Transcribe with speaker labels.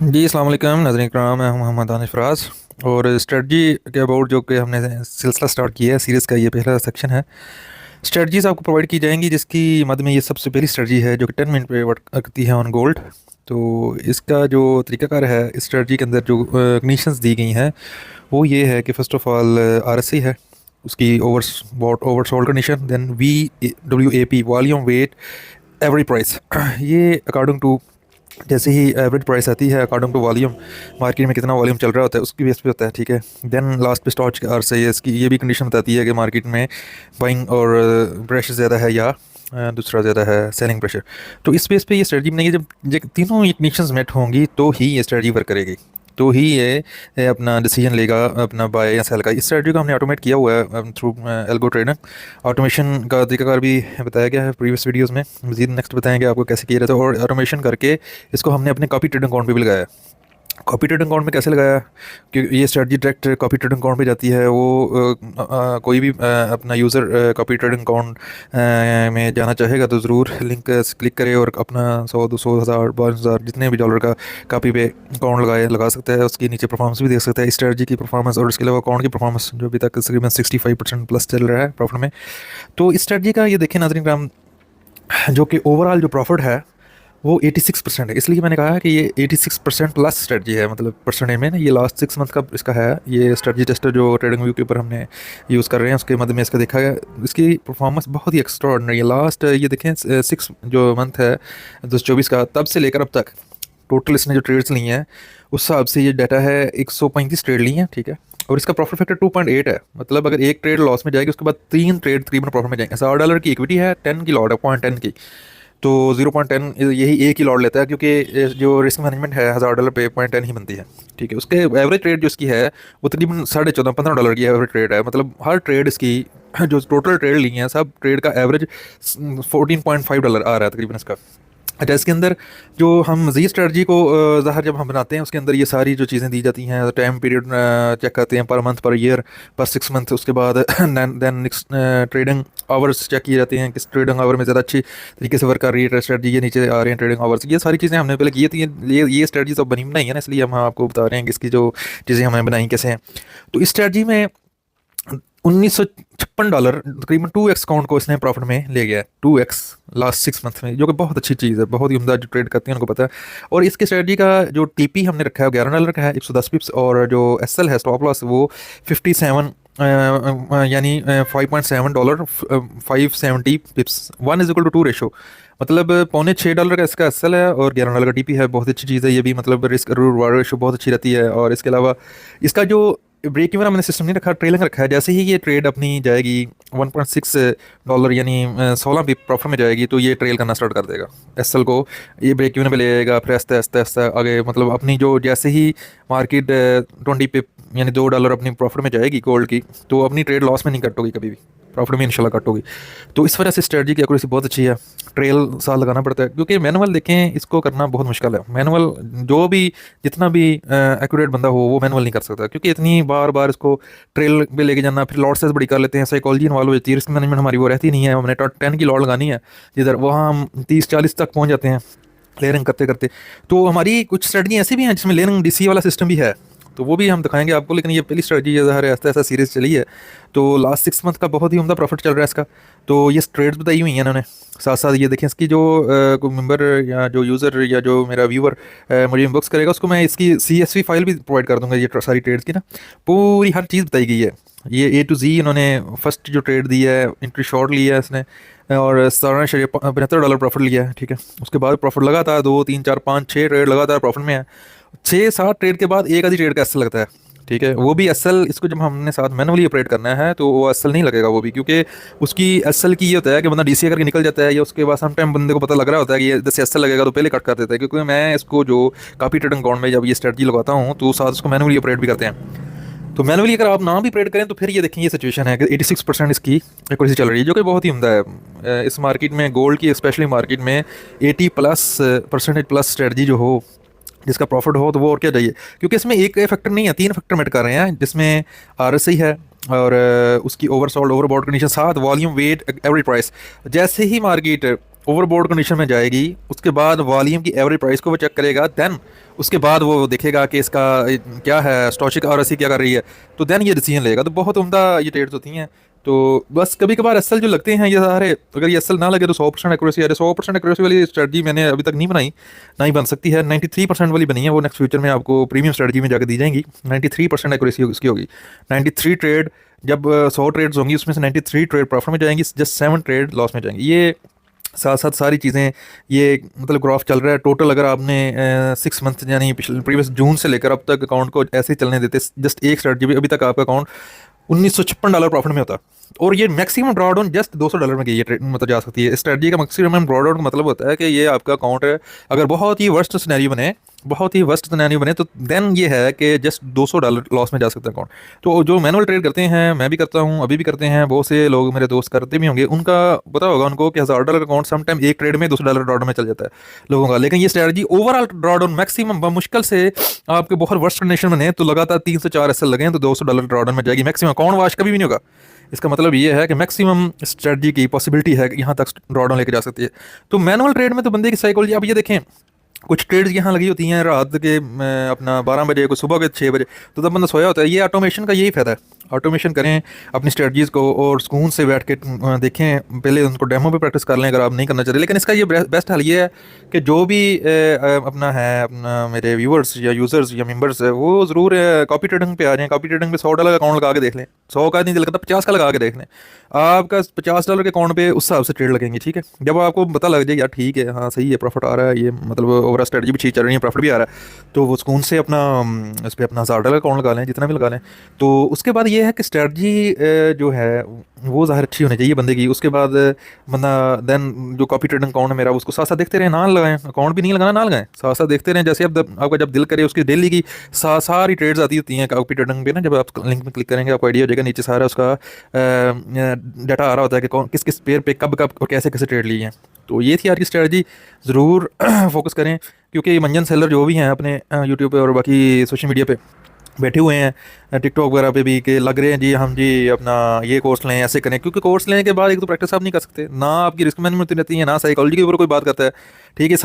Speaker 1: जी अस्सलाम वालेकुम नाज़रीन कराम, मैं हूं मोहम्मद दानिश फराज। और स्ट्रेटजी के अबाउट जो कि हमने सिलसिला स्टार्ट किया है, सीरीज़ का ये पहला सेक्शन है। स्ट्रेटजीज आपको प्रोवाइड की जाएंगी जिसकी मद में ये सबसे पहली स्ट्रेटजी है जो कि 10 मिनट पे वर्क करती है ऑन गोल्ड। तो इसका जो तरीकाकार है, इस स्ट्रेटजी के अंदर जो कंडीशंस दी गई हैं वो ये है कि फ़र्स्ट ऑफ़ ऑल RSI है, उसकी oversold condition, then VWAP volume weight every price. ये अकॉर्डिंग टू जैसे ही एवरेज प्राइस आती है अकॉर्डिंग टू वॉल्यूम, मार्केट में कितना वॉल्यूम चल रहा होता है उसकी बेस पे होता है, ठीक है। देन लास्ट पे स्टॉच का अर्स है, इसकी ये भी कंडीशन बताती है कि मार्केट में बाइंग और प्रेशर ज़्यादा है या दूसरा ज़्यादा है सेलिंग प्रेशर। तो इस बेस पे ये स्ट्रेटजी बनाइए, जब ये तीनों कंडीशंस मेट होंगी तो ही ये स्ट्रेटजी वर्क करेगी, तो ही ये अपना डिसीजन लेगा अपना बाय या सेल का। इस स्ट्रेटजी को हमने ऑटोमेट किया हुआ है थ्रू एल्गो ट्रेडर। ऑटोमेशन का तरीकाकार भी बताया गया है प्रीवियस वीडियोस में, मजीद नेक्स्ट बताएंगे आपको कैसे किया जाता है। और ऑटोमेशन करके इसको हमने अपने कॉपी ट्रेडिंग अकाउंट पे भी लगाया है। कॉपी ट्रेडिंग अकाउंट में कैसे लगाया कि ये strategy direct copy trading account पे जाती है। वो कोई भी अपना यूज़र कॉपी ट्रेडिंग अकाउंट में जाना चाहेगा तो ज़रूर लिंक क्लिक करे और अपना 100 200 हज़ार 5,000 जितने भी डॉलर का कॉपी पे अकाउंट लगा सकता है। उसकी नीचे परफॉर्मेंस भी देख सकता है, इस स्ट्रेटजी की परफॉर्मेंस और इसके अलावा अकाउंट की परफॉर्मेंस जो अभी तक तकरीबन 65% प्लस चल रहा है प्रॉफिट में। तो इस स्ट्रेटजी का ये देखें नाज़रीन कराम, जो कि ओवरऑल जो प्रॉफिट है वो 86% है। इसलिए मैंने कहा है कि ये 86% प्लस स्ट्रेटजी है, मतलब परसेंटेज में ना। ये लास्ट 6 मंथ का इसका है, ये स्ट्रेटजी टेस्टर जो ट्रेडिंग व्यू के ऊपर हमने यूज़ कर रहे हैं उसके मध्य में इसका देखा गया, इसकी परफॉर्मेंस बहुत ही एक्स्ट्राऑर्डिनरी है। लास्ट ये देखें 6 जो मंथ है 2024 का, तब से लेकर अब तक टोटल इसने जो ट्रेड्स ली हैं उस हिसाब से ये डाटा है 135 ट्रेड ली हैं, ठीक है। और इसका प्रॉफिट फैक्टर 2.8 है, मतलब अगर एक ट्रेड लॉस में जाएगी उसके बाद 3 ट्रेड तकरीबन प्रॉफिट में जाएंगे। $100 की इक्विटी है, 10 की लॉट है, 0.10 की, तो 0.10 यही एक ही लॉट लेता है, क्योंकि जो रिस्क मैनेजमेंट है $1,000 पे 0.10 ही बनती है, ठीक है। उसके एवरेज ट्रेड जो इसकी है वो तकरीबन 14.5 15 डॉलर की एवरेज ट्रेड है, मतलब हर ट्रेड इसकी जो टोटल ट्रेड ली हैं सब ट्रेड का एवरेज $14.5 आ रहा है तकरीबन इसका। अच्छा, इसके अंदर जो हम मज़ीद स्ट्रेटजी को ज़ाहिर जब हम बनाते हैं उसके अंदर ये सारी जो चीज़ें दी जाती हैं, टाइम पीरियड चेक करते हैं, पर मंथ पर ईयर पर 6 मंथ, उसके बाद then next trading hours check किए जाते हैं, किस ट्रेडिंग आवर में ज़्यादा अच्छी तरीके से वर्क कर रही है स्ट्रेटजी, ये नीचे आ रहे हैं ट्रेडिंग आवर्स। ये सारी चीज़ें हमने पहले की थी, ये स्ट्रेटजी तो बनी बनाई है ना, इसलिए हम आपको बता रहे हैं कि इसकी जो चीज़ें हमने बनाई कैसे हैं। तो इस स्ट्रेटजी में $1956 तकरीबन 2x अकाउंट को इसने प्रॉफिट में ले गया है, 2x लास्ट 6 मंथ में, जो कि बहुत अच्छी चीज़ है, बहुत ही उम्दा। जो ट्रेड करते हैं उनको पता है। और इसकी स्ट्रेटजी का जो टीपी हमने रखा है $11 का है, 110 पिप्स, और जो एसएल है स्टॉप लॉस वो 57 यानी $5.7 570 पिप्स, 1:2 रेशो, मतलब $5.6 का इसका एसएल है और $11 का टीपी है। बहुत अच्छी चीज़ है ये भी, मतलब रिस्क रिवार्ड रेशो बहुत अच्छी रहती है। और इसके अलावा इसका जो ब्रेक इवन हमने सिस्टम नहीं रखा, ट्रेलिंग रखा है। जैसे ही ये ट्रेड अपनी जाएगी $1.6 यानी 16 पिप प्रॉफिट में जाएगी तो ये ट्रेल करना स्टार्ट कर देगा एसएल को, ये ब्रेक इवन पे ले जाएगा, फिर आस्ते आस्ते आस्ते आगे, मतलब अपनी जो जैसे ही मार्केट 20 पिप यानी $2 अपनी प्रॉफिट में जाएगी गोल्ड की, तो अपनी ट्रेड लॉस में नहीं कट होगी कभी भी, प्रॉफिट में इंशाल्लाह कट होगी। तो इस वजह से स्ट्रेटजी की एक्यूरेसी बहुत अच्छी है। ट्रेल साल लगाना पड़ता है क्योंकि मैनुअल देखें इसको करना बहुत मुश्किल है। मैनुअल जो भी जितना भी एक्यूरेट बंदा हो वो मैनुअल नहीं कर सकता, क्योंकि इतनी बार बार इसको ट्रेल पे लेके जाना, फिर लॉट साइज बड़ी कर लेते हैं, साइकोलॉजी इन्वॉल्व हो जाती है, रिस्क मैनेजमेंट हमारी वो रहती नहीं है। हमने 10 की लॉट लगानी है जिधर, वहाँ हम 30 40 तक पहुँच जाते हैं लेयरिंग करते करते। तो हमारी कुछ स्ट्रेटजी ऐसी भी हैं जिसमें लेयरिंग डीसी वाला सिस्टम भी है, तो वो भी हम दिखाएंगे आपको। लेकिन ये पहली स्ट्रेटजी है, ज़ाहिर है ऐसा ऐसा सीरीज़ चली है, तो लास्ट 6 मंथ का बहुत ही उम्दा प्रॉफिट चल रहा है इसका। तो ये ट्रेड्स बताई हुई हैं इन्होंने, साथ साथ ये देखें इसकी जो कोई मेंबर या जो यूज़र या जो मेरा व्यूअर मुझे इनबॉक्स करेगा उसको मैं इसकी CSV फाइल भी प्रोवाइड कर दूंगा, ये सारी ट्रेड्स की ना पूरी हर चीज़ बताई गई है। ये A to Z इन्होंने फर्स्ट जो ट्रेड दी है, एंट्री शॉर्ट लिया है इसने और 17.75 डॉलर प्रॉफिट लिया है, ठीक है। उसके बाद प्रॉफिट लगातार 2 3 4 5 6 ट्रेड लगातार प्रॉफिट में है। 6 7 ट्रेड के बाद एक आधी ट्रेड का एसएल लगता है, ठीक है। वो भी एसएल इसको जब हमने साथ मैनुअली ऑपरेट करना है तो वो एसएल नहीं लगेगा वो भी, क्योंकि उसकी एसएल की ये होता है कि बंदा डीसी करके निकल जाता है, या उसके बाद सम टाइम बंदे को पता लग रहा होता है कि ये जैसे एसएल लगेगा तो पहले कट कर देता है। क्योंकि मैं इसको जो कॉपी ट्रेडिंग अकाउंट में जब ये स्ट्रेटजी लगाता हूँ तो साथ उसको मैनुअली ऑपरेट भी करते हैं। तो मैनुअली अगर आप ना भी ऑपरेट करें तो फिर ये देखें ये सिचुएशन है कि 86% इसकी एक्यूरेसी चल रही है, जो कि बहुत ही उम्दा है। इस मार्केट में गोल्ड की स्पेशली मार्केट में 80% प्लस स्ट्रेटजी जो हो जिसका प्रॉफिट हो तो वो और क्या चाहिए, क्योंकि इसमें एक फैक्टर नहीं है, 3 फैक्टर मैटर कर रहे हैं, जिसमें RSI है और उसकी ओवरसोल्ड ओवरबॉट कंडीशन, साथ वॉल्यूम वेट एवरेज प्राइस। जैसे ही मार्केट ओवरबोर्ड कंडीशन में जाएगी, उसके बाद वॉल्यूम की एवरेज प्राइस को वो चेक करेगा, देन उसके बाद वो देखेगा कि इसका क्या है, स्टॉचिक और क्या कर रही है, तो देन ये डिसीजन लेगा। तो बहुत उम्दा ये ट्रेड्स होती हैं। तो बस कभी कभार एसल जो लगते हैं ये सारे, अगर ये एसल ना लगे तो 100% एक्यूरेसी आ रही है। 100% एक्यूरेसी वाली स्ट्रेटजी मैंने अभी तक नहीं बनाई, ना ही बन सकती है। 93% वाली बनी है, वो नेक्स्ट फ्यूचर में आपको प्रीमियम स्ट्रेटजी में जाकर दी जाएंगी। 93% एक्यूरेसी उसकी होगी। 93 ट्रेड, जब 100 ट्रेड्स होंगी उसमें से 93 ट्रेड प्रॉफिट में जाएंगी, जस्ट 7 ट्रेड लॉस में जाएंगी। ये साथ साथ सारी चीज़ें, ये मतलब ग्राफ चल रहा है टोटल। अगर आपने 6 मंथ यानी पिछले प्रीवियस जून से लेकर अब तक अकाउंट को ऐसे ही चलने देते, जस्ट एक स्ट्रेटजी, अभी तक आपका अकाउंट $1956 प्रॉफिट में होता। और ये मैक्सिमम ड्रॉडाउन जस्ट $200 में की ये मतलब जा सकती है। स्ट्रेटजी का मैक्सिमम ड्रॉडाउन का मतलब होता है कि ये आपका अकाउंट है, अगर बहुत ही वर्स्ट सिनेरियो बने, बहुत ही वर्स्ट सिनेरियो बने, तो देन ये है कि जस्ट $200 लॉस में जा सकता है अकाउंट। तो जो मैनुअल ट्रेड करते हैं, मैं भी करता हूँ, अभी भी करते हैं, बहुत से लोग मेरे दोस्त करते भी होंगे, उनका पता होगा उनको कि $1000 का अकाउंट समटाइम एक ट्रेड में $200 ड्रॉडाउन में चल जाता है लोगों का। लेकिन ये स्ट्रेटजी ओवरऑल ड्रॉडाउन मैक्सिमम मुश्किल से आपके बहुत वर्स्ट कंडीशन बने तो लगातार 3 से 4 एसएल लगे तो $200 ड्रॉडाउन में जाएगी मैक्सिमम। अकाउंट वाश कभी भी नहीं होगा। इसका मतलब ये है कि मैक्सिमम स्ट्रेटजी की पॉसिबिलिटी है कि यहाँ तक ड्रॉडाउन लेके जा सकती है। तो मैनुअल ट्रेड में तो बंदे की साइकोलॉजी, आप ये देखें, कुछ ट्रेड्स यहाँ लगी होती हैं रात के अपना 12 बजे, कुछ सुबह के 6 बजे, तो तब बंदा सोया होता है। ये ऑटोमेशन का यही फ़ायदा है। ऑटोमेशन करें अपनी स्ट्रेटजीज़ को और सुकून से बैठ के देखें, पहले उनको डेमो पे प्रैक्टिस कर लें अगर आप नहीं करना चाहते। लेकिन इसका ये बेस्ट हल ये है कि जो भी अपना है, अपना मेरे व्यूअर्स या यूज़र्स या मेंबर्स है, वो ज़रूर कॉपी ट्रेडिंग पे आ जाएँ। कॉपी ट्रेडिंग पे $100 का अकाउंट लगा के देख लें। 100 का नहीं लगता, 50 का लगा के देख लें। आपका $50 के अकाउंट पे उस हिसाब से ट्रेड लगेंगे, ठीक है। जब आपको पता लग जाए यार ठीक है, हाँ सही है, प्रॉफिट आ रहा है, ये मतलब ओवरऑल स्ट्रेटजी भी ठीक चल रही है, प्रॉफिट भी आ रहा है, तो वो सुकून से अपना इस पर अपना $1000 अकाउंट लगा लें, जितना भी लगा लें। तो उसके बाद ये है कि स्ट्रेटजी जो है वो ज़ाहिर अच्छी होनी चाहिए बंदे की। उसके बाद बंदा देन जो कॉपी ट्रेडिंग अकाउंट है मेरा, उसको साथ साथ देखते रहें, ना लगाएं, अकाउंट भी नहीं लगाना, ना लगाएं, साथ साथ देखते रहें। जैसे आपका जब दिल करे, उसकी डेली की सारी ट्रेड्स आती होती हैं कॉपी ट्रेडिंग पे ना। जब आप लिंक में क्लिक करेंगे आपको आइडिया हो जाएगा, नीचे सारा उसका डाटा आ रहा होता है कि कौन किस किस पेयर पे कब कब और कैसे कैसे ट्रेड लिए हैं। तो ये थी आज की स्ट्रेटजी। ज़रूर फोकस करें, क्योंकि मंजन सेलर जो भी हैं अपने यूट्यूब पे और बाकी सोशल मीडिया पे बैठे हुए हैं, टिकटॉक वगैरह पे भी, के लग रहे हैं जी हम जी अपना ये कोर्स लें, ऐसे करें। क्योंकि कोर्स लेने के बाद एक तो प्रैक्टिस आप नहीं कर सकते, ना आपकी रिस्क मैनेजमेंट रहती है, ना साइकोलॉजी के ऊपर कोई बात करता है, ठीक है।